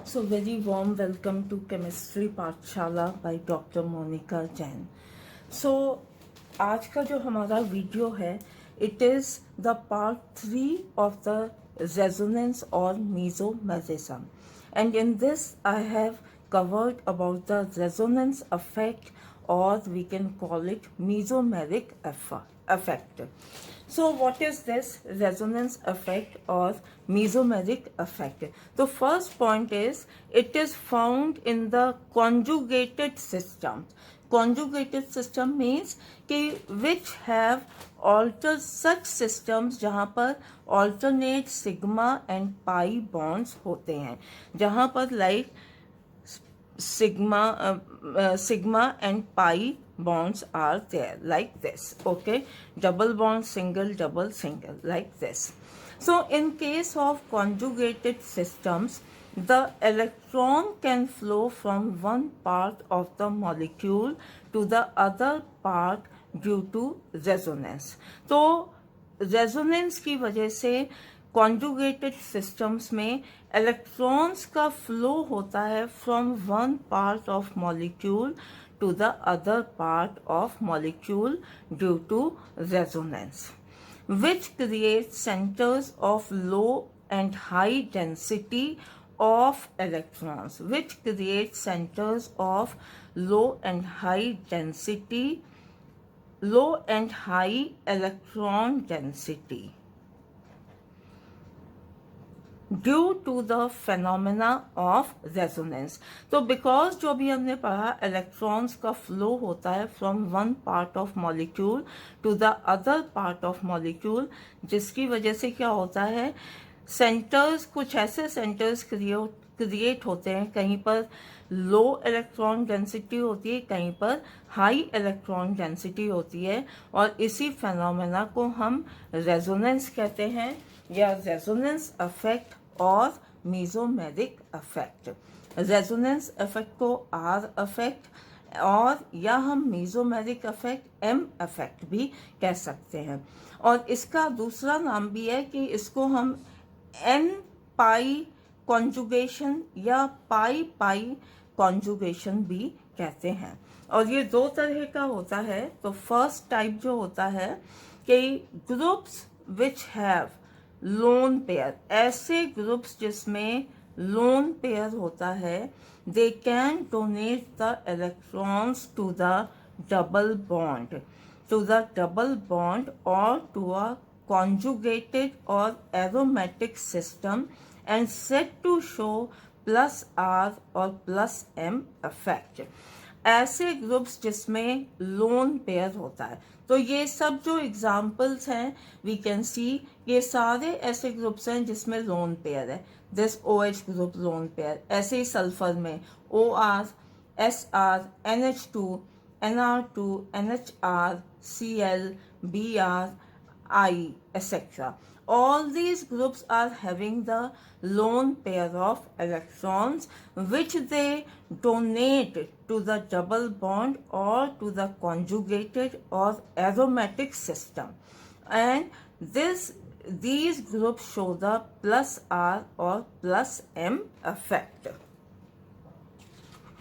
So very warm welcome to Chemistry पाठशाला by Dr. Monica Jain. So आज का जो हमारा वीडियो है it is the part 3 of the resonance or mesomericism, and in this I have covered about the resonance effect, or we can call it mesomeric effect. So what is this resonance effect or mesomeric effect? The first point is it is found in the conjugated system. Conjugated system means कि which have altered such systems जहाँ पर alternate sigma and pi bonds होते हैं, जहाँ पर like sigma and pi bonds are there like this. Okay, double bond, single, double, single, like this. So in case of conjugated systems, the electron can flow from one part of the molecule to the other part due to resonance. तो resonance की वजह से conjugated systems में electrons का flow होता है from one part of molecule to the other part of molecule due to resonance, which creates centers of low and high density of electrons, which creates centers of low and high electron density due to the phenomena of resonance. तो because जो भी हमने पढ़ा electrons का flow होता है from one part of molecule to the other part of molecule, जिसकी वजह से क्या होता है सेंटर्स, कुछ ऐसे सेंटर्स क्रिएट होते हैं, कहीं पर लो इलेक्ट्रॉन डेंसिटी होती है, कहीं पर हाई इलेक्ट्रॉन डेंसिटी होती है, और इसी फेनोमेना को हम रेजोनेंस कहते हैं या रेजोनेंस इफेक्ट और मेसोमेरिक इफेक्ट. रेजोनेंस इफेक्ट को आर इफेक्ट और या हम मेसोमेरिक इफेक्ट एम इफेक्ट भी कह सकते हैं, और इसका दूसरा नाम भी है कि इसको हम एन पाई कॉन्जुगेशन या पाई पाई कॉन्जुगेशन भी कहते हैं. और ये दो तरह का होता है. तो फर्स्ट टाइप जो होता है कि groups which have lone pair, ऐसे ग्रुप्स जिसमें लोन पेयर होता है, they can donate the electrons to the double bond or to a conjugated or aromatic system and said to show plus R और plus M effect. ऐसे groups जिसमें lone pair होता है. तो ये सब जो एग्जाम्पल्स हैं वी कैन सी, ये सारे ऐसे ग्रुप्स हैं जिसमें लोन पेयर है. This OH group loan pair. ऐसे ही सल्फर में OR, SR, NH2, NR2, NHR, Cl, Br, I, etc. All these groups are having the lone pair of electrons which they donate to the double bond or to the conjugated or aromatic system, and these groups show the plus R or plus M effect.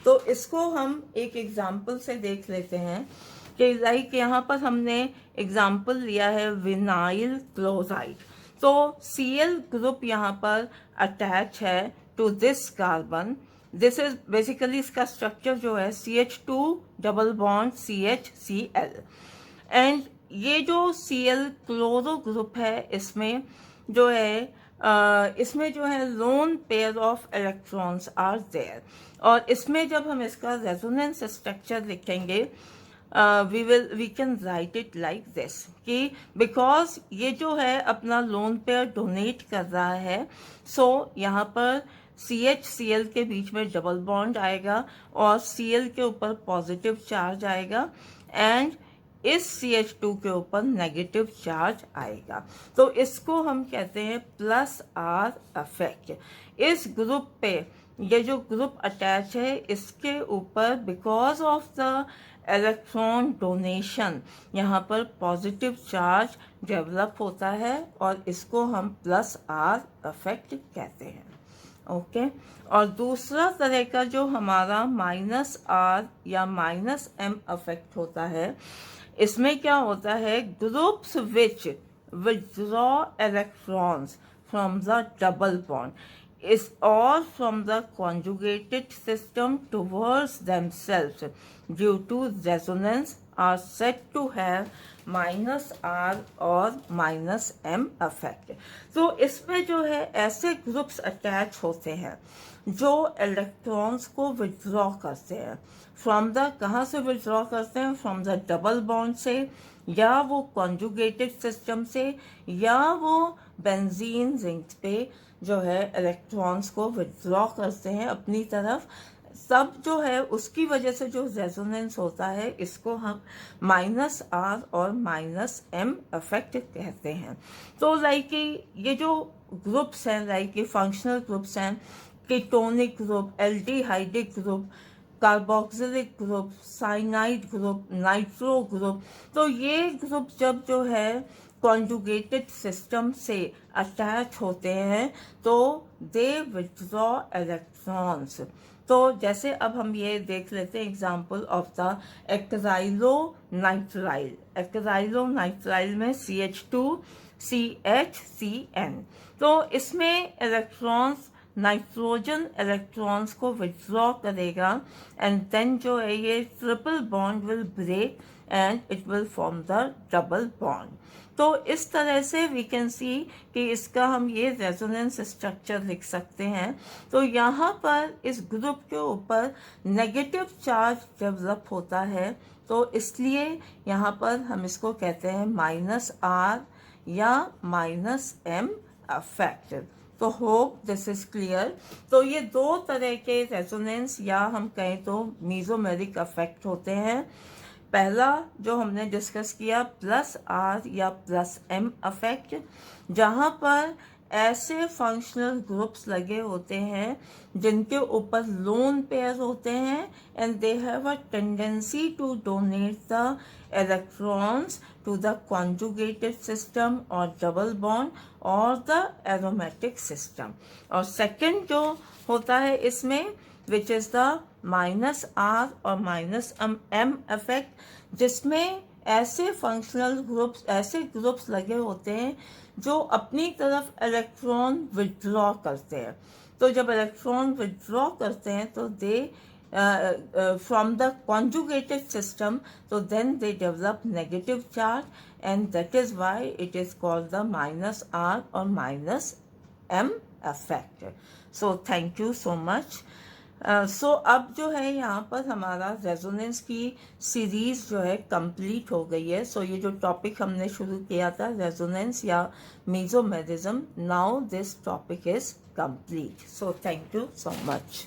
तो इसको हम एक example से देख लेते हैं कि like यहाँ पर हमने एग्जाम्पल लिया है विनाइल क्लोराइड. तो Cl ग्रुप यहाँ पर अटैच है to this carbon. This is basically इसका स्ट्रक्चर जो है CH2 double bond CHCl, and ये जो Cl क्लोरो ग्रुप है इसमें जो है lone pair of electrons are there. और इसमें जब हम इसका रेजोनेंस स्ट्रक्चर लिखेंगे we can write it like this कि बिकॉज ये जो है अपना लोन पेयर डोनेट कर रहा है, सो यहाँ पर CHCl के बीच में डबल बॉन्ड आएगा और Cl के ऊपर पॉजिटिव चार्ज आएगा एंड इस CH2 के ऊपर नेगेटिव चार्ज आएगा. तो इसको हम कहते हैं प्लस R इफेक्ट. इस ग्रुप पे ये जो ग्रुप अटैच है इसके ऊपर because of the electron donation यहाँ पर पॉजिटिव चार्ज डेवलप होता है और इसको हम प्लस R इफेक्ट कहते हैं. ओके। और दूसरा तरह का जो हमारा माइनस आर या माइनस एम अफेक्ट होता है, इसमें क्या होता है, groups which withdraw electrons from the double bond is or from the conjugated system towards themselves due to resonance are said to have minus R और माइनस एम अफेक्ट। तो इसमें जो है ऐसे ग्रुप्स अटैच होते हैं जो इलेक्ट्रॉन्स को विथड्रॉ करते हैं फ्रॉम द, कहाँ से विथड्रॉ करते हैं, फ्रॉम द डबल बॉन्ड से, या वो कॉन्जुगेटेड सिस्टम से, या वो बेंजीन रिंग्स पे जो है इलेक्ट्रॉन्स को विथड्रॉ करते हैं अपनी तरफ। सब जो है उसकी वजह से जो रेजोनेंस होता है, इसको हम माइनस आर और माइनस एम अफेक्ट कहते हैं। तो लाइक ये जो ग्रुप्स हैं, लाइक ये फंक्शनल ग्रुप्स हैं, ketonic group, aldehydic group, carboxylic group, cyanide group, nitro group, तो ये ग्रुप जब जो है कॉन्जुगेटेड सिस्टम से अटैच होते हैं तो दे विथड्रॉ इलेक्ट्रॉन्स। तो जैसे अब हम ये देख लेते हैं example of the acrylonitrile. Acrylonitrile में CH2CHCN, तो इसमें इलेक्ट्रॉन्स नाइट्रोजन इलेक्ट्रॉन्स को विथड्रॉ करेगा एंड देन जो है ये triple bond will break and it will form the double bond. तो इस तरह से वी कैन सी कि इसका हम ये रेजोनेंस स्ट्रक्चर लिख सकते हैं। तो यहाँ पर इस ग्रुप के ऊपर नेगेटिव चार्ज डेवलप होता है, तो इसलिए यहाँ पर हम इसको कहते हैं माइनस आर या माइनस एम अफेक्ट। तो होप दिस इज क्लियर। तो ये दो तरह के रेजोनेंस या हम कहें तो मीजोमेरिक अफेक्ट होते हैं। पहला जो हमने डिस्कस किया प्लस आर या प्लस एम अफेक्ट, जहाँ पर ऐसे फंक्शनल ग्रुप्स लगे होते हैं जिनके ऊपर लोन पेयर होते हैं and they have a tendency to donate the electrons to the conjugated system और डबल बॉन्ड और द एरोमेटिक सिस्टम। और सेकंड जो होता है इसमें which is the minus R और माइनस एम अफेक्ट, जिसमें ऐसे फंक्शनल ग्रुप्स, ऐसे ग्रुप्स लगे होते हैं जो अपनी तरफ इलेक्ट्रॉन विथड्रॉ करते हैं। तो जब इलेक्ट्रॉन विथड्रॉ करते हैं तो they from the conjugated system, तो then they develop negative charge and that is why it is called the minus R और minus M effect. So thank you so much. So अब जो है यहाँ पर हमारा रेजोनेंस की सीरीज जो है कंप्लीट हो गई है। सो ये जो टॉपिक हमने शुरू किया था रेजोनेंस या mesomerism, now this topic is complete. So thank you so much.